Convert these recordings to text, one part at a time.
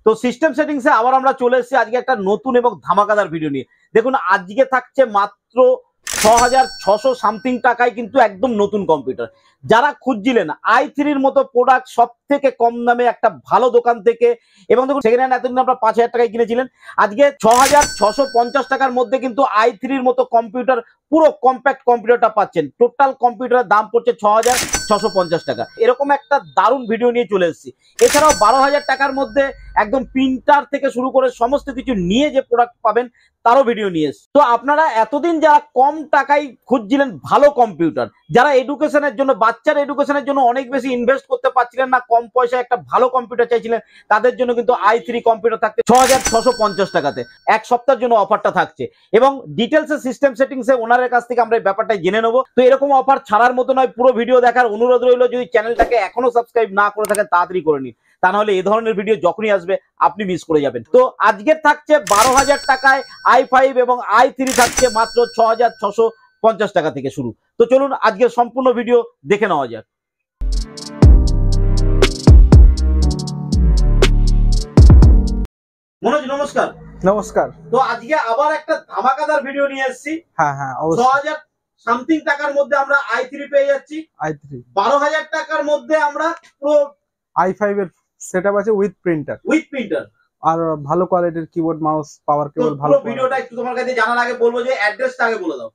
তো সিস্টেম সেটিংসে আবার আমরা চলে এসেছি আজকে একটা নতুন এবং ধামাকাদার ভিডিও নিয়ে। দেখুন আজকে থাকছে মাত্র ৬,৬০০ সামথিং টাকায় কিন্তু একদম নতুন কম্পিউটার। যারা খুঁজছিলেন i3-র মতো প্রোডাক্ট সব থেকে কম দামে একটা ভালো দোকান থেকে, এবং দেখুন সেকেন্ড হ্যান্ড এতদিন আপনারা ৫,০০০ টাকায় কিনেছিলেন, আজকে ৬,৬৫০ টাকার মধ্যে কিন্তু i3-র মতো কম্পিউটার, পুরো কম্প্যাক্ট কম্পিউটারটা পাচ্ছেন। টোটাল কম্পিউটারের দাম পড়ছে ৬,৬৫০ টাকা। এরকম একটা দারুণ ভিডিও নিয়ে চলে এসেছি। এছাড়াও ১২,০০০ টাকার মধ্যে একদম প্রিন্টার থেকে শুরু করে সমস্ত কিছু নিয়ে যে প্রোডাক্ট পাবেন তারও ভিডিও নিয়ে এসেছি। তো আপনারা এতদিন যারা কম টাকায় খুঁজছিলেন ভালো কম্পিউটার, যারা এডুকেশনের জন্য, বাচ্চার এডুকেশনের জন্য অনেক বেশি ইনভেস্ট করতে পারছিলেন না, কম পয়সায় একটা ভালো কম্পিউটার চাইছিলেন, তাদের জন্য কিন্তু i3 কম্পিউটার থাকছে ৬,৬৫০ টাকাতে। এক সপ্তাহের জন্য অফারটা থাকছে, এবং ডিটেলসে সিস্টেম সেটিংসে ওনারের কাছ থেকে আমরা এই ব্যাপারটা জেনে নেবো। তো এরকম অফার ছাড়ার মতো নয়, পুরো ভিডিও দেখার অনুরোধ রইল। যদি চ্যানেলটাকে এখনো সাবস্ক্রাইব না করে থাকেন তাড়াতাড়ি করে নিন, তা নাহলে এই ধরনের ভিডিও যখনই আসবে আপনি মিস করে যাবেন। তো আজকে থাকছে ১২,০০০ টাকায় i5 এবং i3 থাকছে মাত্র ৬,৬৫০ টাকা থেকে শুরু। তো চলুন আজকের সম্পূর্ণ ভিডিও দেখে নেওয়া যাক। মনোজ নমস্কার। নমস্কার। তো আজকে আবার একটা ধামাকাদার ভিডিও নিয়ে এসেছি। হ্যাঁ, ৬,০০০ সামথিং টাকার মধ্যে আমরা i3 পেয়ে যাচ্ছি। i3 ১২,০০০ টাকার মধ্যে আমরা পুরো i5 এর সেটআপ আছে উইথ প্রিন্টার আর ভালো কোয়ালিটির কিবোর্ড মাউস পাওয়ার কেবল ভালো। পুরো ভিডিওটা একটু তোমার কাছে জানার আগে বলবো যে অ্যাড্রেসটা আগে বলে দাও।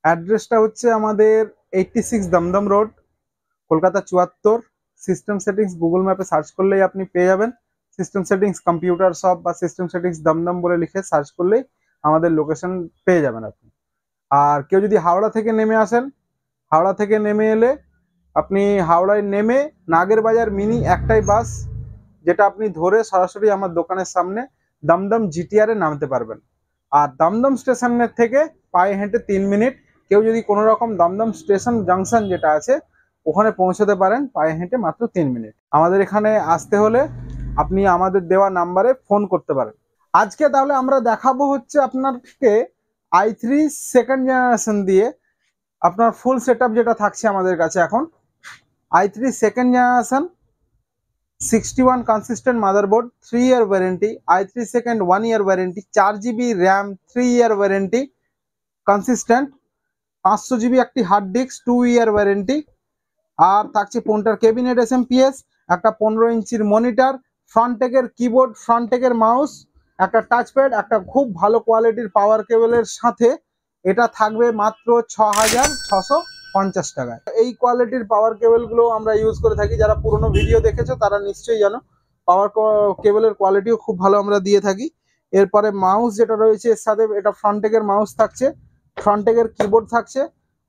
অ্যাড্রেসটা হচ্ছে আমাদের 86 Dum Dum road, Kolkata ৭৪। System settings Google ম্যাপে সার্চ করলেই আপনি পেয়ে যাবেন। সিস্টেম সেটিংস কম্পিউটার শপ বা সিস্টেম সেটিংস দমদম বলে লিখে সার্চ করলেই আমাদের লোকেশন পেয়ে যাবেন আপনি। আর কেউ যদি হাওড়া থেকে নেমে আসেন, হাওড়া থেকে নেমে এলে আপনি হাওড়ায় নেমে নাগেরবাজার মিনি একটাই বাস, যেটা আপনি ধরে সরাসরি আমার দোকানের সামনে দমদম জিটিআর এ নামতে পারবেন। আর দমদম স্টেশনের থেকে পায়ে হেঁটে ৩ মিনিট, কেউ যদি কোনো রকম দমদম স্টেশন জাংশন যেটা আছে ওখানে পৌঁছতে পারেন পায়ে হেঁটে মাত্র ৩ মিনিট। আমাদের এখানে আসতে হলে আপনি আমাদের দেওয়া নাম্বারে ফোন করতে পারেন। আজকে তাহলে আমরা দেখাবো হচ্ছে আপনাকে i3 সেকেন্ড জেনারেশন দিয়ে আপনার ফুল সেটআপ যেটা থাকছে আমাদের কাছে এখন। i3 second generation 61 consistent motherboard, 3-year warranty, i3 second 1-year warranty, 4GB RAM, 3-year warranty consistent, 500GB একটি হার্ড ডিস্ক, 2-year warranty। আর থাকছে পন্টার ক্যাবিনেট SMPS, একটা 15 ইঞ্চির মনিটর, ফ্রন্ট টেকের কিবোর্ড, ফ্রন্ট টেকের মাউস, একটা টাচপ্যাড, একটা খুব ভালো কোয়ালিটির পাওয়ার কেবলের সাথে। এটা থাকবে মাত্র ৬,৬৫০ টাকায়। এই কোয়ালিটির পাওয়ার কেবলগুলো আমরা ইউজ করে থাকি। যারা পুরনো ভিডিও দেখেছো তারা নিশ্চয়ই জানো পাওয়ার কেবলের কোয়ালিটিও খুব ভালো আমরা দিয়ে থাকি। এরপরে মাউস যেটা রয়েছে এর সাথে, এটা ফ্রন্ট টেকের মাউস থাকছে, ফ্রন্ট টেকের কিবোর্ড থাকছে,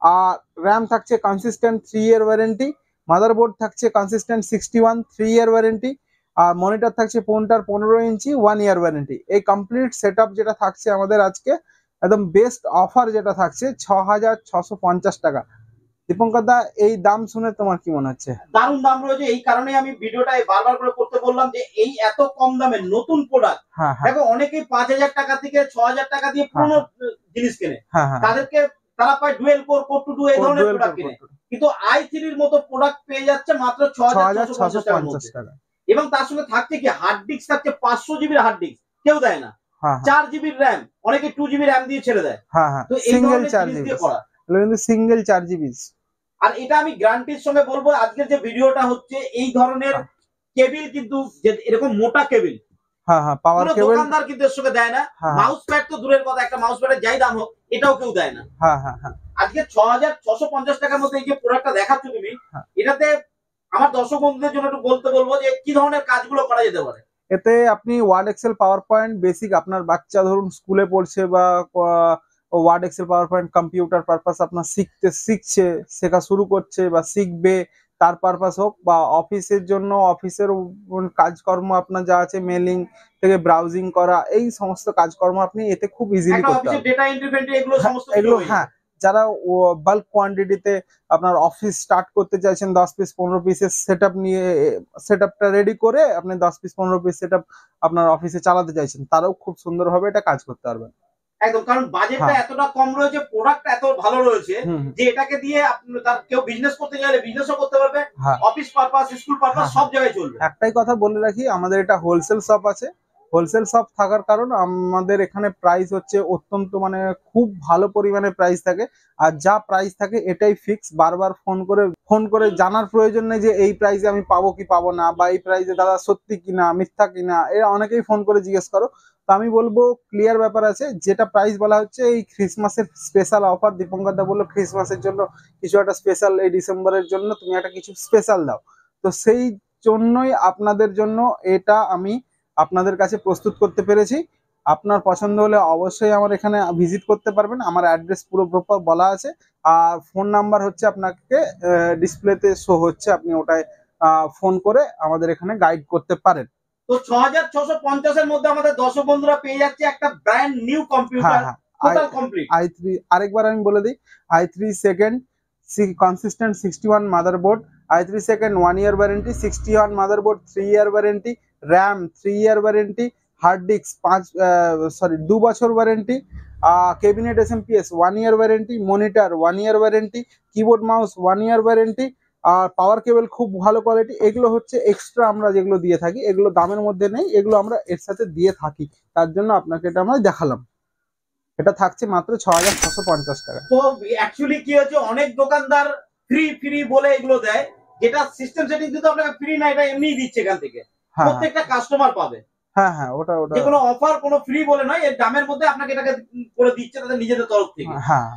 আর র্যাম থাকছে কনসিস্টেন্ট 3-year ওয়ারেন্টি, মাদারবোর্ড থাকছে কনসিস্টেন্ট 61 3-year ওয়ারেন্টি, আর মনিটর থাকছে পন্টার 15 ইঞ্চি 1-year ওয়ারেন্টি। এই কমপ্লিট সেটআপ যেটা থাকছে আমাদের আজকে একদম বেস্ট অফার যেটা থাকছে ৬,৬৫০ টাকা। দীপঙ্কর দা, এই দাম শুনে তোমার কি মনে হচ্ছে? দারুণ দাম রয়েছে, এই কারণে আমি ভিডিওটা বারবার করে করতে বললাম যে এই এত কম দামে নতুন প্রোডাক্ট। দেখো অনেকেই ৫,০০০ টাকা থেকে ৬,০০০ টাকা দিয়ে পুরনো জিনিস কেনে, তাদেরকে তারা পায় dual core, core to do এই ধরনের প্রোডাক্ট কিনে, কিন্তু i3-র মতো প্রোডাক্ট পেয়ে যাচ্ছে মাত্র ৬,৬৫০ টাকা। এবং তার সঙ্গে থাকছে কি, হার্ড ডিস্ক থাকছে 500GB হার্ড ডিস্ক, কেউ দেয় না। 4GB র্যাম, অনেকে 2GB র্যাম দিয়ে ছেড়ে দেয়। তো এই ধরনের জিনিস দিয়ে করা, সিঙ্গেল 4GB। আর এটা আমি গ্যারান্টির সঙ্গে বলবো, আজকের যে ভিডিওটা হচ্ছে এই ধরনের কেবিল কিন্তু এরকম মোটা কেবিল পাওয়ার কেবল দোকানদার কিন্তু এর সঙ্গে দেয় না। মাউস প্যাড তো দূরের কথা, একটা মাউস প্যাডের যাই দাম হোক এটাও কেউ দেয় না। আজকে ৬,৬৫০ টাকার মধ্যে এই যে প্রোডাক্টটা দেখাচ্ছ তুমি, এটাতে আমার দর্শক বন্ধুদের জন্য একটু বলতে বলবো যে কি ধরনের কাজগুলো করা যেতে পারে। এতে আপনি Word Excel PowerPoint basic, আপনার বাচ্চা ধরুন স্কুলে পড়ছে বা Word Excel PowerPoint computer purpose আপনার শিখছে, শেখা শুরু করছে বা শিখবে, তার পারপাস হোক, বা অফিসের জন্য অফিসের কাজকর্ম আপনার যা আছে, মেলিং থেকে ব্রাউজিং করা, এই সমস্ত কাজকর্ম আপনি এতে খুব ইজিলি করতে পারবেন। এগুলো যারা বাল্ক কোয়ান্টিটিতে আপনার অফিস স্টার্ট করতে চাইছেন, 10 পিস 15 পিসের সেটআপ নিয়ে, সেটআপটা রেডি করে আপনি 10 পিস 15 পিস সেটআপ আপনার অফিসে চালাতে চাইছেন, তারাও খুব সুন্দরভাবে এটা কাজ করতে পারবেন। একদম, কারণ বাজেটটা হ্যাঁ। এতটা কম রয়েছে, প্রোডাক্ট এত ভালো রয়েছে হুম। যে এটাকে দিয়ে তার কেউ বিজনেস করতে গেলে বিজনেসও করতে পারবে, হ্যাঁ। অফিস পারপাস, স্কুল পারপাস হ্যাঁ, সব হ্যাঁ। জায়গায় চলবে। একটাই কথা বলে রাখি, আমাদের এটা হোলসেল শপ আছে। হোলসেল শপ থাকার কারণ আমাদের এখানে প্রাইস হচ্ছে অত্যন্ত মানে খুব ভালো পরিমাণে প্রাইস থাকে। আর যা প্রাইস থাকে এটাই ফিক্স। বারবার ফোন করে জানার প্রয়োজন নেই যে এই প্রাইসে আমি পাবো কি পাবো না, বা এই প্রাইসে দাদা সত্যি কিনা মিথ্যা কিনা, এরা অনেকেই ফোন করে জিজ্ঞেস করো। তো আমি বলবো ক্লিয়ার ব্যাপার আছে, যেটা প্রাইস বলা হচ্ছে এই ক্রিসমাসের স্পেশাল অফার। দীপঙ্কর দা বললো ক্রিসমাসের জন্য কিছু একটা স্পেশাল, এই ডিসেম্বরের জন্য তুমি একটা কিছু স্পেশাল দাও। তো সেই জন্যই আপনাদের জন্য এটা আমি আপনাদের কাছে প্রস্তুত করতে পেরেছি। আপনার পছন্দ হলে অবশ্যই আমার এখানে ভিজিট করতে পারবেন। আমার অ্যাড্রেস পুরো প্রপার বলা আছে, আর ফোন নাম্বার হচ্ছে আপনাকে ডিসপ্লেতে শো হচ্ছে, আপনি ওটায় ফোন করে আমাদের এখানে গাইড করতে পারেন। তো 6650 এর মধ্যে আমাদের দর্শক বন্ধুরা পেয়ে যাচ্ছে একটা ব্র্যান্ড নিউ হ্যাঁ, কম্পিউটার, হ্যাঁ। Total complete. i3 আরেকবার আমি বলে দিই, i3 second consistent 61 motherboard, i3 second 1 year warranty, 61 motherboard 3 year warranty, RAM 3 year warranty, hard disk 2 বছর warranty, cabinet SMPS 1 year warranty, monitor 1 year warranty, keyboard mouse 1 year warranty, আর power cable খুব ভালো quality. এগুলো হচ্ছে extra আমরা যেগুলো দিয়ে থাকি, এগুলো দামের মধ্যে নেই, এগুলো আমরা এর সাথে দিয়ে থাকি, তার জন্য আপনাকে এটা আমরা দেখালাম। এটা থাকছে মাত্র 6650 টাকা। তো অ্যাকচুয়ালি কি হচ্ছে, অনেক দোকানদার ফ্রি ফ্রি বলে এগুলো দেয়, যেটা সিস্টেম সেটিং কিন্তু আপনাকে ফ্রি না, এটা এমনিই দিচ্ছে এখান থেকে, হ্যাঁ, প্রত্যেকটা কাস্টমার পাবে। হ্যাঁ, হ্যাঁ, ওটা যে কোনো অফার কোনো ফ্রি বলে নয়, এর দামের মধ্যে আপনাকে এটাকে করে দিচ্ছে তাদের নিজেদের তরফ থেকে। হ্যাঁ,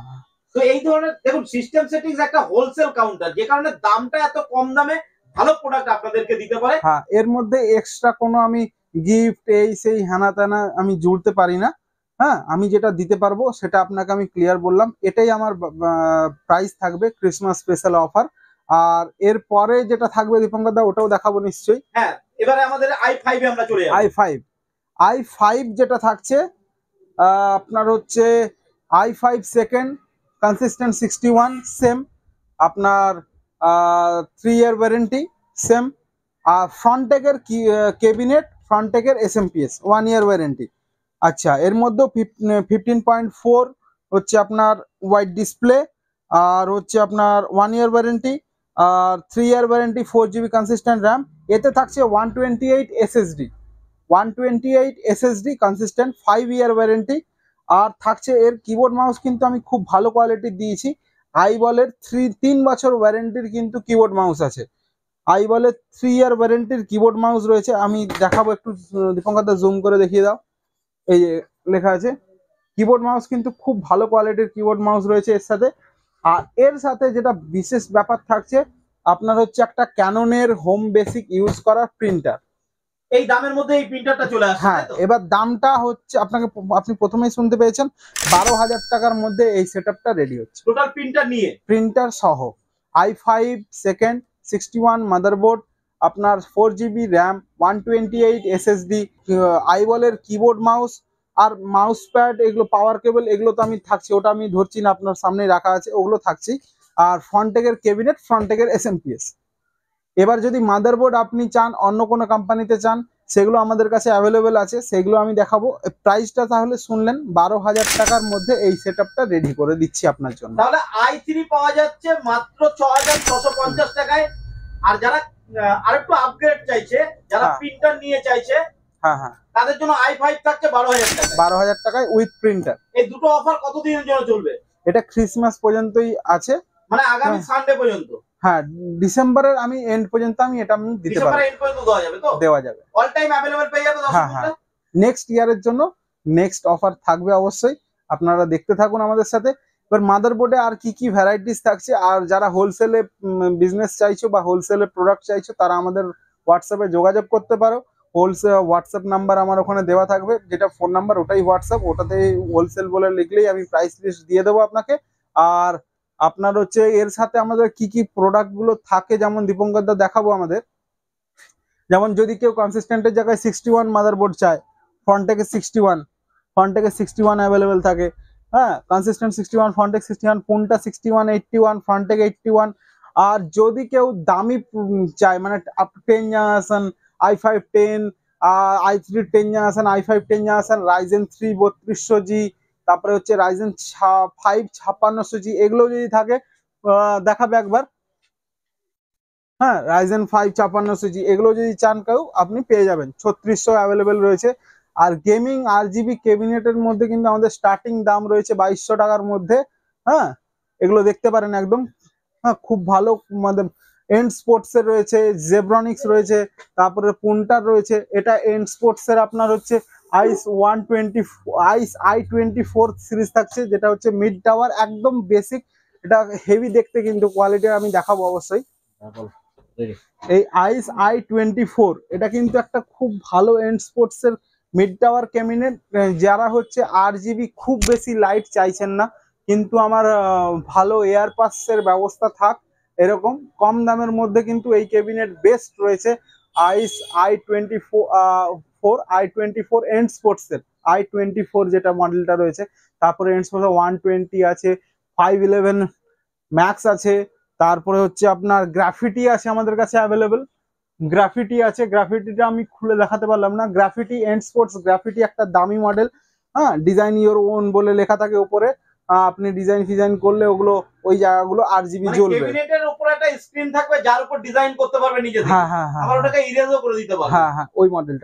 তো এই ধরনের দেখুন, সিস্টেম সেটিংস একটা হোলসেল কাউন্টার, যে কারণে দামটা এত কম দামে ভালো প্রোডাক্ট আপনাদেরকে দিতে পারে। হ্যাঁ, এর মধ্যে এক্সট্রা কোনো আমি গিফট এই সেই হ্যানা ত্যানা আমি জুড়তে পারি না। হ্যাঁ, আমি যেটা দিতে পারবো সেটা আপনাকে আমি ক্লিয়ার বললাম, এটাই আমার প্রাইস থাকবে ক্রিসমাস স্পেশাল অফার। আর এর পরে যেটা থাকবে দীপঙ্কর দা ওটাও দেখাবো নিশ্চয়ই। হ্যাঁ, এবারে আমাদের i5 এ আমরা চলে যাবো। i5 যেটা থাকছে আপনার হচ্ছে i5 সেকেন্ড কনসিস্টেন্ট 61 সেম, আপনার 3 ইয়ার ওয়ারেন্টি সেম, আর ফ্রন্টেকের ক্যাবিনেট, ফ্রন্টেকের এসএমপিএস 1 ইয়ার ওয়ারেন্টি। আচ্ছা, এর মধ্যেও 15.4 হচ্ছে আপনার ওয়াইড ডিসপ্লে, আর হচ্ছে আপনার 1 ইয়ার ওয়ারেন্টি, আর 3 year warranty, 4GB consistent RAM. এতে থাকছে 128 SSD, 128 SSD consistent 5 year warranty. আর থাকছে এর কিবোর্ড মাউস, কিন্তু আমি খুব ভালো কোয়ালিটির দিয়েছি। আইবলের 3 বছর ওয়ারেন্টির কিন্তু কিবোর্ড মাউস আছে। আইবলের 3 ইয়ার ওয়ারেন্টির কিবোর্ড মাউস রয়েছে, আমি দেখাবো একটু। দীপঙ্কর দা জুম করে দেখিয়ে দাও, এই যে লেখা আছে কিবোর্ড মাউস, কিন্তু খুব ভালো কোয়ালিটির কিবোর্ড মাউস রয়েছে এর সাথে। আর এর সাথে যেটা বিশেষ ব্যাপার থাকছে, আপনার হচ্ছে একটা ক্যাননের হোম বেসিক ইউজ করা প্রিন্টার। এই দামের মধ্যে এই প্রিন্টারটা চলে আসছে, হ্যাঁ, তাই তো? এবার দামটা হচ্ছে আপনি প্রথমেই শুনতে পেয়েছেন, 12,000 টাকার মধ্যে এই সেটআপটা রেডি হচ্ছে, টোটাল প্রিন্টার নিয়ে, প্রিন্টার সহ। i5 সেকেন্ড 61 মাদারবোর্ড, আপনার 4GB র্যাম, 128 এসএসডি, আইবলের কিবোর্ড মাউস আর মাউস প্যাড, এগুলো পাওয়ার কেবল, এগুলো তো আমি থাকছি, ওটা আমি ধরছি না, আপনার সামনে রাখা আছে, ওগুলো থাকছি। আর ফ্রন্টেকের ক্যাবিনেট, ফ্রন্টেকের এসএমপিএস। এবার যদি মাদারবোর্ড আপনি চান অন্য কোনো কোম্পানিতে চান, সেগুলো আমাদের কাছে অ্যাভেলেবেল আছে, সেগুলো আমি দেখাবো। প্রাইসটা তাহলে শুনলেন, 12,000 টাকার মধ্যে এই সেটআপটা রেডি করে দিচ্ছি আপনার জন্য। তাহলে i3 পাওয়া যাচ্ছে মাত্র 6650 টাকায়। আর যারা আরেকটু আপগ্রেড চাইছে, যারা হ্যাঁ। প্রিন্টার নিয়ে চাইছে, হ্যাঁ, হ্যাঁ, তাদের জন্য i5 থাকছে 12,000 টাকায়। 12,000 টাকায় উইথ প্রিন্টার। এই দুটো অফার কতদিনের জন্য চলবে? এটা ক্রিসমাস পর্যন্তই আছে, মানে আগামী হ্যাঁ। সানডে পর্যন্ত? হ্যাঁ, ডিসেম্বরের আমি এন্ড পর্যন্ত আমি এটা আমি দিতে পারবো, ডিসেম্বরের এন্ড পর্যন্ত দেওয়া যাবে তো? দেওয়া যাবে। অল টাইম अवेलेबल পেয়ে যাবে হ্যাঁ, দর্শকরা। হ্যাঁ, নেক্সট ইয়ারের জন্য নেক্সট অফার থাকবে অবশ্যই, আপনারা দেখতে থাকুন আমাদের সাথে। এবার মাদারবোর্ডে আর কি কি ভ্যারাইটিস থাকছে, আর যারা হোলসেলে বিজনেস চাইছো বা হোলসেলে প্রোডাক্ট চাইছো, তারা আমাদের হোয়াটসঅ্যাপে যোগাযোগ করতে পারো। হোয়াটসঅ্যাপ নাম্বার আমার ওখানে দেওয়া থাকবে, যেটা ফোন নাম্বার ওটাই হোয়াটসঅ্যাপ, ওটাতে হোলসেল বলে লিখলেই আমি প্রাইস লিস্ট দিয়ে দেবো আপনাকে। আর আপনার হচ্ছে এর সাথে আমাদের কি কি প্রোডাক্ট গুলো থাকে, যেমন দীপঙ্কর দা দেখাবো আমাদের। যেমন যদি কেউ কনসিস্টেন্টের জায়গায় 61 মাদারবোর্ড চায়, ফ্রন্টেকে 61 অ্যাভেলেবেল থাকে। হ্যাঁ, কনসিস্টেন্ট 61, ফ্রন্টেক 61, পুনটা 61, 81, ফ্রন্টেক 81। আর যদি কেউ দামি চায়, মানে up to 10 generation, i5 10, i3 10 generation, i5 10 generation, Ryzen 3 3200G, তারপরে হচ্ছে রাইজেন 5 5600G, এগুলো যদি থাকে দেখাবে একবার। হ্যাঁ, রাইজেন 5 5600G এগুলো যদি চান কেউ আপনি পেয়ে যাবেন, 3600 অ্যাভেলেবেল রয়েছে। আর গেমিং RGB ক্যাবিনেটের মধ্যে কিন্তু আমাদের স্টার্টিং দাম রয়েছে 2200 টাকার মধ্যে। হ্যাঁ, এগুলো দেখতে পারেন একদম। হ্যাঁ, খুব ভালো মানে এন্ড স্পোর্টস এর রয়েছে, জেব্রনিক্স রয়েছে, তারপরে পুন্টার রয়েছে। এটা এন্ড স্পোর্টস এর আপনার হচ্ছে আইস 120 আইস i24 সিরিজ থাকছে, যেটা হচ্ছে মিড টাওয়ার, একদম বেসিক। এটা হেভি দেখতে, কিন্তু কোয়ালিটি আমি দেখাবো অবশ্যই। এই আইস i24 এটা কিন্তু একটা খুব ভালো এন্ড স্পোর্টস এর মিড টাওয়ার ক্যাবিনেট। যারা হচ্ছে RGB খুব বেশি লাইট চাইছেন না, কিন্তু আমার ভালো এয়ার পাসের ব্যবস্থা থাক, এরকম কম দামের মধ্যে কিন্তু এই ক্যাবিনেট বেস্ট রয়েছে। আইস i24 এন্ড স্পোর্টস এর i24 যেটা মডেলটা রয়েছে। তারপরে এন্ড স্পোর্টস 120 আছে, 511 ম্যাক্স আছে, তারপরে হচ্ছে আপনার গ্রাফিটি আছে আমাদের কাছে অ্যাভেলেবেল। গ্রাফিটি আছে, গ্রাফিটিটা আমি খুলে দেখাতে পারলাম না। গ্রাফিটি এন্ড স্পোর্টস গ্রাফিটি একটা দামি মডেল। হ্যাঁ, ডিজাইন ইওর ওন বলে লেখা থাকে উপরে। আপনি ডিজাইন ফিজাইন করলে ওগুলো ওই জায়গাগুলো RGB জ্বলবে। ক্যাবিনেটের উপরে একটা স্ক্রিন থাকবে যার উপর ডিজাইন করতে পারবে নিজে থেকে। হ্যাঁ হ্যাঁ হ্যাঁ আবার ওটাকে ইরেজও করে দিতে পারবে। হ্যাঁ হ্যাঁ,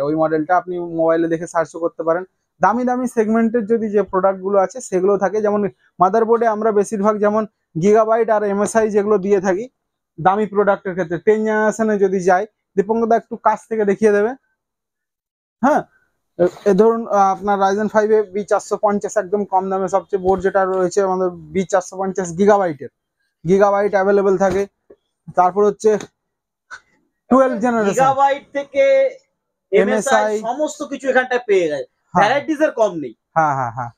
ওই মডেলটা আপনি মোবাইলে দেখে সার্চও করতে পারেন। দামি দামি সেগমেন্টের যদি যে প্রোডাক্ট গুলো আছে সেগুলো থাকে, যেমন মাদারবোর্ডে আমরা বেশিরভাগ যেমন গিগাবাইট আর MSI যেগুলো দিয়ে থাকি দামি প্রোডাক্টের ক্ষেত্রে। 10 জেনারেশনে যদি যাই, দীপঙ্করদা একটু কাছ থেকে দেখিয়ে দেবে। হ্যাঁ, এ ধরুন আপনার রাইজেন 5 B450 একদম কম দামে সবচেয়ে বোর্ড যেটা রয়েছে আমাদের B450 গিগাবাইট অ্যাভেলেবেল থাকে। তারপর হচ্ছে 12 জেনারেশন গিগাবাইট থেকে MSI MSI সমস্ত কিছু এখানটায় পেয়ে যায়, ভ্যারাইটিস এর কম নেই। হ্যাঁ হ্যাঁ হ্যাঁ,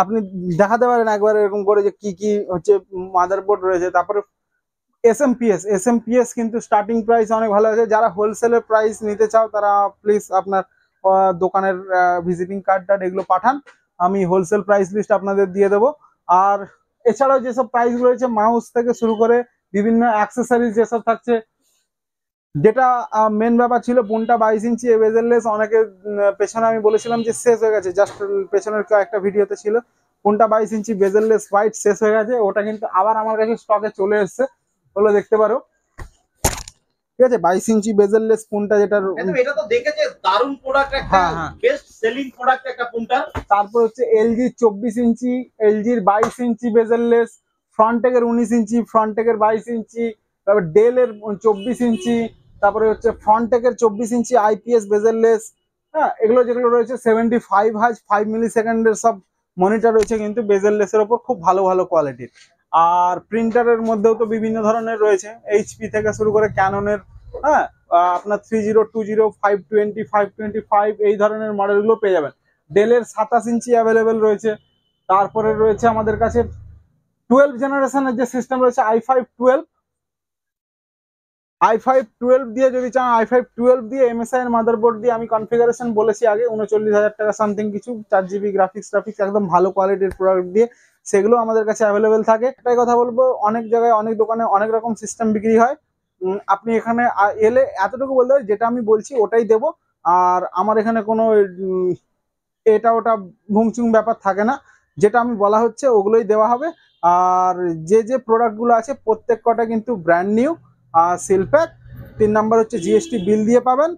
আপনি দেখাতে পারেন একবার এরকম করে যে কি কি হচ্ছে মাদারবোর্ড রয়েছে। তারপরে এসএমপিএস কিন্তু স্টার্টিং প্রাইস অনেক ভালো আছে। যারা হোলসেলের প্রাইস নিতে চাও তারা প্লিজ আপনার দোকানের ভিজিটিং কার্ডটা এগুলো পাঠান, আমি হোলসেল প্রাইস লিস্ট আপনাদের দিয়ে দেবো। আর এছাড়াও যেসব প্রাইস রয়েছে মাউস থেকে শুরু করে বিভিন্ন অ্যাক্সেসরিজ যেসব থাকছে, যেটা মেন ব্যাপার ছিল ফোনটা 22 ইঞ্চি বেজেললেস। অনেকে পেছনে আমি বলেছিলাম যে শেষ হয়ে গেছে, জাস্ট পেছনের একটা ভিডিওতে ছিল ফোনটা 22 ইঞ্চি বেজেললেস হোয়াইট শেষ হয়ে গেছে। ওটা কিন্তু আবার আমার কাছে স্টকে চলে এসছে, ওগুলো দেখতে পারো। ঠিক আছে, 22 ইঞ্চি বেজেললেস ফোনটা যেটা এটা তো দেখেছে দারুণ প্রোডাক্ট, একটা বেস্ট সেলিং প্রোডাক্ট একটা ফোনটা। তারপর হচ্ছে এলজি 24 ইঞ্চি, এলজির 22 ইঞ্চি বেজেললেস, ফ্রন্টেকের 19 ইঞ্চি, ফ্রন্টেকের 22 ইঞ্চি, তারপর ডেলের 24 ইঞ্চি, তারপরে হচ্ছে ফ্রন্টেকের 24 ইঞ্চি আইপিএস বেজেললেস। হ্যাঁ, এগুলো যেগুলো রয়েছে 75 হাজ 5 মিলি সেকেন্ডের সব মনিটর রয়েছে কিন্তু বেজেললেসের ওপর, খুব ভালো ভালো কোয়ালিটির। আর প্রিন্টারের মধ্যেও তো বিভিন্ন ধরনের রয়েছে, এইচপি থেকে শুরু করে ক্যাননের। হ্যাঁ, আপনার 3020 520 525 এই ধরনের মডেলগুলো পেয়ে যাবেন। ডেলের 27 ইঞ্চি অ্যাভেলেবেল রয়েছে। তারপরে রয়েছে আমাদের কাছে 12 জেনারেশনের যে সিস্টেম রয়েছে i5 12 দিয়ে যদি চান i5 12 দিয়ে MSI এর মাদারবোর্ড দিয়ে আমি কনফিগারেশন বলেছি আগে 39,000 টাকা সামথিং কিছু, 4GB গ্রাফিক্স একদম ভালো কোয়ালিটির প্রোডাক্ট দিয়ে সেগুলো আমাদের কাছে অ্যাভেলেবেল থাকে। একটাই কথা বলবো, অনেক জায়গায় অনেক দোকানে অনেক রকম সিস্টেম বিক্রি হয়। আপনি এখানে এলে এতটুকু বলতে হবে যেটা আমি বলছি ওটাই দেবো। আর আমার এখানে কোনো এটা ওটা ভুংচুং ব্যাপার থাকে না, যেটা আমি বলা হচ্ছে ওগুলোই দেওয়া হবে। আর যে যে প্রোডাক্টগুলো আছে প্রত্যেক কটা কিন্তু brand new, seal pack. 3 number হচ্ছে জিএসটি বিল দিয়ে পাবেন,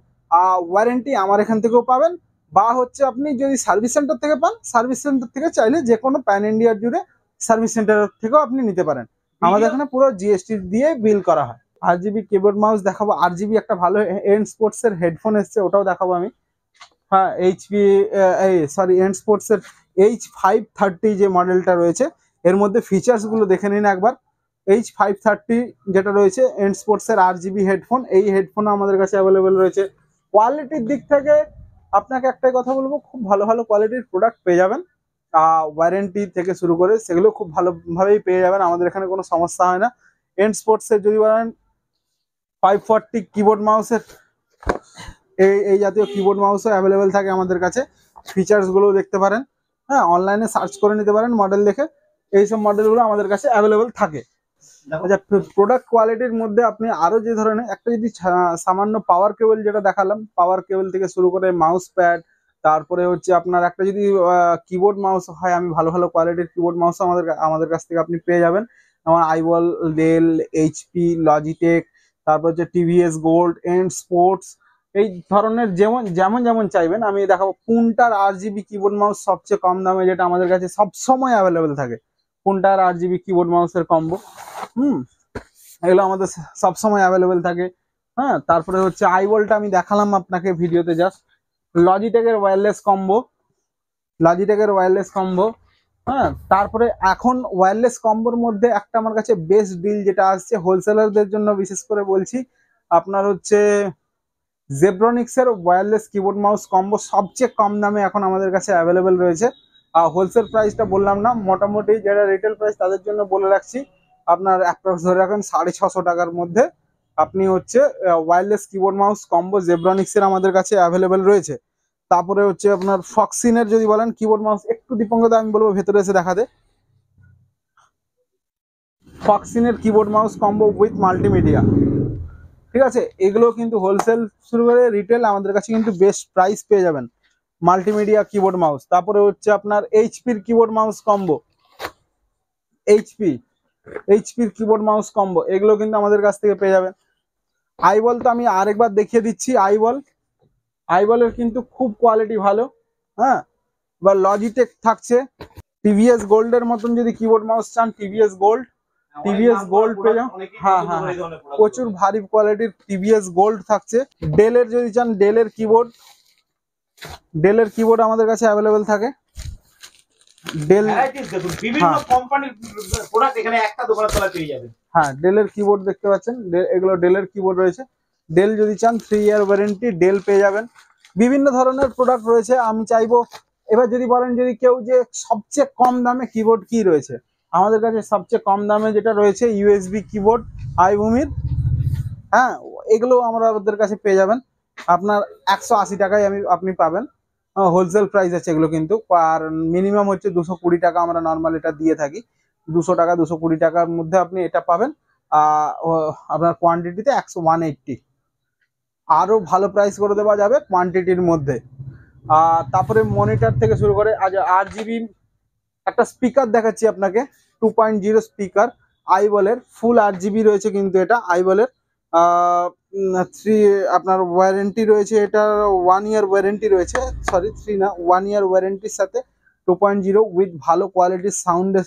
ওয়ারেন্টি আমার এখান থেকেও পাবেন, বা হচ্ছে আপনি যদি সার্ভিস সেন্টার থেকে পান, সার্ভিস সেন্টার থেকে চাইলে যে কোনো প্যান ইন্ডিয়ার জুড়ে সার্ভিস সেন্টার থেকেও আপনি নিতে পারেন। আমাদের এখানে পুরো জিএসটি দিয়ে বিল করা হয়। RGB কিবোর্ড মাউস দেখাবো, RGB একটা ভালো এন্ড স্পোর্টস এর হেডফোন এসছে, ওটাও দেখাবো আমি। হ্যাঁ, এন্ড স্পোর্টস এর H530 যে মডেলটা রয়েছে এর মধ্যে ফিচার্স গুলো দেখে নিন একবার। H530 যেটা রয়েছে এন্ড স্পোর্টস এর RGB হেডফোন, এই হেডফোন আমাদের কাছে অ্যাভেলেবেল রয়েছে। কোয়ালিটির দিক থেকে আপনাকে একটাই কথা বলবো, খুব ভালো ভালো কোয়ালিটির প্রোডাক্ট পেয়ে যাবেন। ওয়ারেন্টি থেকে শুরু করে সেগুলো খুব ভালোভাবেই পেয়ে যাবেন, আমাদের এখানে কোনো সমস্যা হয় না। এন্ড স্পোর্টস এর যদি বলেন 540 কিবোর্ড মাউসের এই জাতীয় কিবোর্ড মাউসও অ্যাভেলেবেল থাকে আমাদের কাছে, ফিচার্স গুলো দেখতে পারেন। হ্যাঁ, অনলাইনে সার্চ করে নিতে পারেন মডেল দেখে, এইসব মডেলগুলো আমাদের কাছে অ্যাভেলেবেল থাকে। আচ্ছা, প্রোডাক্ট কোয়ালিটির মধ্যে আপনি আরো যে ধরনের একটা যদি সামান্য পাওয়ার কেবল যেটা দেখালাম, পাওয়ার কেবল থেকে শুরু করে মাউস প্যাড, তারপরে হচ্ছে আপনার একটা যদি কিবোর্ড মাউস হয়, আমি ভালো ভালো কোয়ালিটির কিবোর্ড মাউস আমাদের কাছ থেকে আপনি পেয়ে যাবেন। আমার আইবল, ডেল, এইচপি, লজিটেক, তারপর হচ্ছে টিভিএস গোল্ড, এন্ড স্পোর্টস, এই ধরনের যেমন যেমন যেমন চাইবেন আমি দেখাবো। কোনটার RGB কিবোর্ড মাউস সবচেয়ে কম দামে, যেটা আমাদের কাছে সবসময় অ্যাভেলেবেল থাকে, কোনটার RGB কিবোর্ড মাউসের কম্বো, এগুলো আমাদের সবসময় অ্যাভেলেবেল থাকে। হ্যাঁ, তারপরে হচ্ছে আইবলটা আমি দেখালাম আপনাকে ভিডিওতে জাস্ট। লজিটেকের ওয়্যারলেস কম্বো, লজিটেকের ওয়্যারলেস কম্বো। হ্যাঁ, তারপরে এখন ওয়্যারলেস কম্বোর মধ্যে একটা আমার কাছে বেস্ট ডিল যেটা আসছে হোলসেলারদের জন্য, বিশেষ করে বলছি, আপনার হচ্ছে জেব্রনিক্সের ওয়্যারলেস কিবোর্ড মাউস কম্বো সবচেয়ে কম দামে এখন আমাদের কাছে অ্যাভেলেবেল রয়েছে। আর হোলসেল প্রাইসটা বললাম না, মোটামুটি যেটা রিটেল প্রাইস তাদের জন্য বলে রাখছি, আপনার অ্যাপ্রক্স ধরে রাখেন 650 টাকার মধ্যে আপনি হচ্ছে ওয়্যারলেস কিবোর্ড মাউস কম্বো জেব্রনিক্সের আমাদের কাছে অ্যাভেলেবেল রয়েছে। তারপরে হচ্ছে আপনার ফক্সিনের যদি বলেন কিবোর্ড মাউস, একটু দীপঙ্করদা আমি বলবো ভেতরে এসে দেখাতে। ফক্সিনের keyboard mouse combo with multimedia, ঠিক আছে, এগুলো কিন্তু হোলসেল শুরু করে রিটেল আমাদের কাছে কিন্তু বেস্ট প্রাইস পেয়ে যাবেন, মাল্টিমিডিয়া কিবোর্ড মাউস। তারপরে হচ্ছে আপনার এইচপির কিবোর্ড মাউস কম্বো, এইচপির কিবোর্ড মাউস কম্বো, এগুলো কিন্তু আমাদের কাছ থেকে পেয়ে যাবেন। আইবল তো আমি আরেকবার দেখিয়ে দিচ্ছি, আইবলের কিন্তু খুব কোয়ালিটি ভালো। হ্যাঁ, বা লজিটেক থাকছে, টিভিএস গোল্ডের মতন যদি কিবোর্ড মাউস চান, টিভিএস গোল্ড পেয়ে যাও। হ্যাঁ হ্যাঁ, প্রচুর ভারী কোয়ালিটির টিভিএস গোল্ড থাকছে। ডেলের যদি চান, ডেলের কিবোর্ড আমাদের কাছে অ্যাভেলেবেল থাকে। ডেল, বিভিন্ন কোম্পানির প্রোডাক্ট এখানে একটা দোকানের তলায় পেয়ে যাবেন। হ্যাঁ, ডেলের কিবোর্ড দেখতে পাচ্ছেন, এগুলো ডেলের কিবোর্ড রয়েছে। ডেল যদি চান 3 ইয়ার ওয়ারেন্টি ডেল পেয়ে যাবেন। বিভিন্ন ধরনের প্রোডাক্ট রয়েছে। আমি চাইবো এবার যদি বলেন যদি কেউ যে সবচেয়ে কম দামে কিবোর্ড কি রয়েছে, আমাদের কাছে সবচেয়ে কম দামে যেটা রয়েছে ইউএসবি কিবোর্ড আইভূমির। হ্যাঁ, এগুলো আমাদের কাছে পেয়ে যাবেন আপনার 180 টাকায় আপনি পাবেন। হোলসেল প্রাইস আছে এগুলো কিন্তু, আর মিনিমাম হচ্ছে 220 টাকা আমরা নর্মাল এটা দিয়ে থাকি। 200 টাকা 220 টাকার মধ্যে আপনি এটা পাবেন। আপনার কোয়ান্টিটিতে 180, আরো ভালো প্রাইস করে দেওয়া যাবে কোয়ান্টিটির মধ্যে। তারপরে মনিটর থেকে শুরু করে আজ RGB একটা স্পিকার দেখাচ্ছি আপনাকে, 2.0 স্পিকার আইবলের, ফুল RGB রয়েছে কিন্তু এটা আইবলের। 3 আপনার ওয়ারেন্টি রয়েছে, এটা 1 ইয়ার ওয়ারেন্টি রয়েছে, সরি 3 না 1 ইয়ার ওয়ারেন্টির সাথে 2.0 উইথ ভালো কোয়ালিটির সাউন্ডের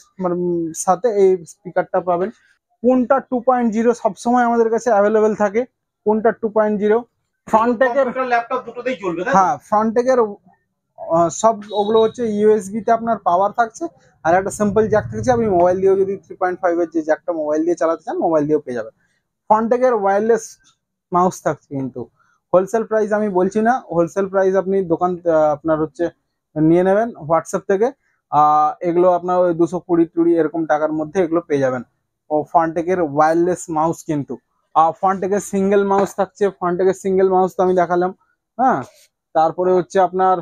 সাথে এই স্পিকারটা পাবেন। কোনটা 2.0 সবসময় আমাদের কাছে অ্যাভেলেবেল থাকে, কোনটা 2.0 ফ্রন্টেকের ল্যাপটপ দুটোতেই চলবে। হ্যাঁ, ফ্রন্টেকের সব ওগুলো হচ্ছে ইউএসবি তে আপনার পাওয়ার থাকছে, আর একটা সিম্পল জ্যাক থাকছে। আপনি মোবাইল দিয়েও যদি 3.5 এর যে জ্যাকটা মোবাইল দিয়ে চালাতে চান, মোবাইল দিয়েও পেয়ে যাবেন। ফ্রন্টেকের ওয়্যারলেস মাউস থাকছে কিন্তু হোলসেল প্রাইস আমি বলছি না, হোলসেল প্রাইস আপনি দোকান আপনার হচ্ছে নিয়ে নেবেন হোয়াটসঅ্যাপ থেকে। এগুলো আপনার ওই 220 এরকম টাকার মধ্যে এগুলো পেয়ে যাবেন। ও ফ্রন্টেকের ওয়্যারলেস মাউস কিন্তু, ফ্রন্টেকের সিঙ্গেল মাউস থাকছে, ফ্রন্টেকের সিঙ্গেল মাউস তো আমি দেখালাম। হ্যাঁ, তারপরে হচ্ছে আপনার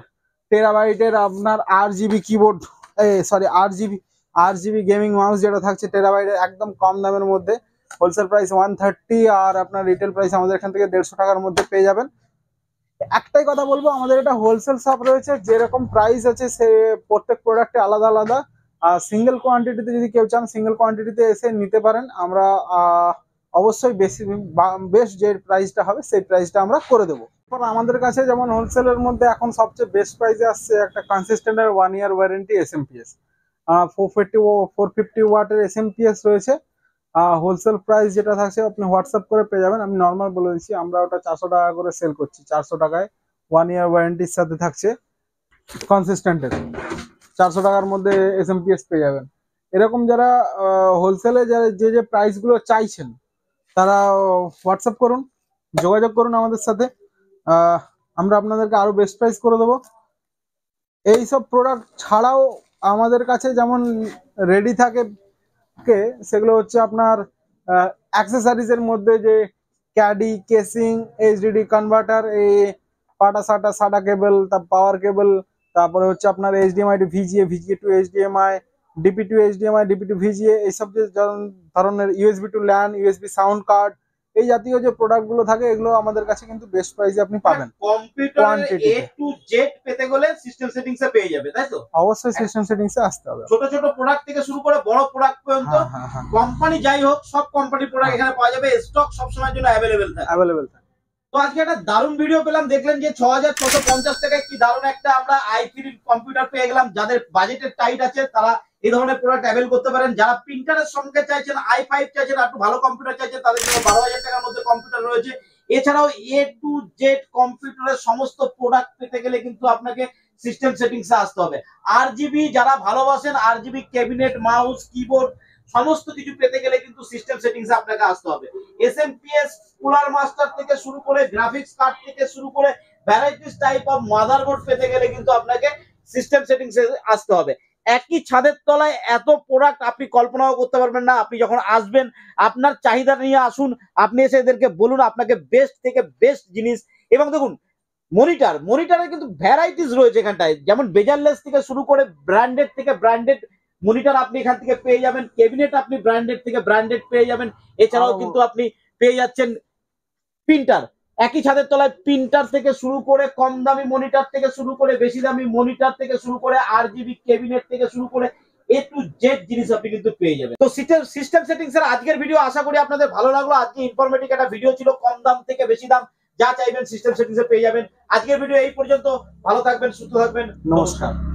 টেরাবাইটের আপনার RGB keyboard, sorry RGB gaming mouse যেটা থাকছে টেরাবাইটের, একদম কম দামের মধ্যে। হোলসেল প্রাইস 130, আর আপনার রিটেল প্রাইস আমাদের এখান থেকে 150 টাকার মধ্যে পেয়ে যাবেন। একটাই কথা বলবো, আমাদের এটা হোলসেল শপ রয়েছে, যেরকম প্রাইস আছে সে প্রত্যেক প্রোডাক্টে আলাদা আলাদা। আর সিঙ্গেল কোয়ান্টিটিতে যদি কেউ চান, সিঙ্গেল কোয়ান্টিটিতে এসে নিতে পারেন। আমরা অবশ্যই বেস্ট যে প্রাইসটা হবে সেই প্রাইসটা আমরা করে দেবো। আমাদের কাছে যেমন হোলসেলের মধ্যে এখন সবচেয়ে বেস্ট প্রাইসে আসছে একটা কনসিস্টেন্টের 1 ইয়ার ওয়ারেন্টি SMPS, 450 ওয়াটের SMPS রয়েছে। হোলসেল প্রাইস যেটা থাকছে আপনি হোয়াটসঅ্যাপ করে পেয়ে যাবেন। আমি নর্মাল বলে দিচ্ছি, আমরা ওটা 400 টাকা করে সেল করছি। 400 টাকায় 1 ইয়ার ওয়ারেন্টির সাথে থাকছে কনসিস্টেন্টের, 400 টাকার মধ্যে SMPS পেয়ে যাবেন। এরকম যারা হোলসেলে যারা যে প্রাইসগুলো চাইছেন, তারা হোয়াটসঅ্যাপ করুন, যোগাযোগ করুন আমাদের সাথে। আমরা আপনাদেরকে আরো বেস্ট প্রাইস করে দেবো। এইসব প্রোডাক্ট ছাড়াও আমাদের কাছে যেমন রেডি থাকে, সেগুলো হচ্ছে আপনার অ্যাক্সেসরিজ এর মধ্যে যে ক্যাডি, কেসিং, HDD কনভার্টার, এই সাটা কেবল, তার পাওয়ার কেবল, তারপরে হচ্ছে আপনার HDMI to VGA, VGA to HDMI, DP to HDMI, DP to VGA, এইসব যে ধরনের USB to LAN, USB sound card, এই জাতীয় যে প্রোডাক্ট গুলো থাকে এগুলো আমাদের কাছে কিন্তু বেস্ট প্রাইসে আপনি পাবেন। Computer Quantity A to Z পেতে গেলে সিস্টেম সেটিংস এ পেয়ে যাবে, তাই তো? অবশ্যই সিস্টেম সেটিংসে আসতে হবে। ছোট ছোট প্রোডাক্ট থেকে শুরু করে বড় প্রোডাক্ট পর্যন্ত হ্যাঁ হ্যাঁ হ্যাঁ, কোম্পানি যাই হোক সব কোম্পানি প্রোডাক্ট হ্যাঁ। এখানে পাওয়া যাবে, স্টক সবসময়ের জন্য অ্যাভেলেবেল থাকে। অ্যাভেলেবেল থাকে। তো আজকে একটা দারুণ ভিডিও পেলাম, দেখলেন যে 6650 টাকায় কি দারুণ একটা আমরা i3 কম্পিউটার পেয়ে গেলাম। যাদের বাজেটের টাইট আছে তারা এই ধরনের প্রোডাক্ট অ্যাভেল করতে পারেন। যারা প্রিন্টারের সঙ্গে চাইছেন, i5 চাইছেন, একটু ভালো কম্পিউটার চাইছেন, তাদের জন্য 12,000 টাকার মধ্যে কম্পিউটার রয়েছে। এছাড়াও এ টু জেড কম্পিউটারের সমস্ত প্রোডাক্ট পেতে গেলে কিন্তু আপনাকে সিস্টেম সেটিংস এ আসতে হবে। RGB যারা ভালোবাসেন, RGB ক্যাবিনেট, মাউস, কিবোর্ড সমস্ত কিছু পেতে গেলে কিন্তু সিস্টেম সেটিংস এ আপনাকে আসতে হবে। SMPS কুলার মাস্টার থেকে শুরু করে গ্রাফিক্স কার্ড থেকে শুরু করে ভ্যারাইটিস টাইপ অফ মাদারবোর্ড পেতে গেলে কিন্তু আপনাকে সিস্টেম সেটিংস এ আসতে হবে। একই ছাদের তলায় এত প্রোডাক্ট আপনি কল্পনাও করতে পারবেন না। আপনি যখন আসবেন আপনার চাহিদা নিয়ে আসুন, আপনি এসে এদেরকে বলুন আপনাকে বেস্ট থেকে বেস্ট জিনিস। এবং দেখুন মনিটরের কিন্তু ভ্যারাইটিস রয়েছে এখানটায়, যেমন বেজারলেস থেকে শুরু করে ব্র্যান্ডেড থেকে ব্র্যান্ডেড মনিটর আপনি এখান থেকে পেয়ে যাবেন। ক্যাবিনেট আপনি ব্র্যান্ডেড থেকে ব্র্যান্ডেড পেয়ে যাবেন। এছাড়াও কিন্তু আপনি পেয়ে যাচ্ছেন প্রিন্টার। একই ছাদের তলায় প্রিন্টার থেকে শুরু করে কম দামি মনিটর থেকে শুরু করে বেশি দামি মনিটর থেকে শুরু করে RGB ক্যাবিনেট থেকে শুরু করে এ টু জেড জিনিস আপনি কিন্তু পেয়ে যাবেন। তো সিস্টেম সেটিংস এর আজকের ভিডিও আশা করি আপনাদের ভালো লাগলো। আজকে ইনফরমেটিভ একটা ভিডিও ছিল, কম দাম থেকে বেশি দাম যা চাইবেন সিস্টেম সেটিংস এ পেয়ে যাবেন। আজকের ভিডিও এই পর্যন্ত, ভালো থাকবেন, সুস্থ থাকবেন, নমস্কার।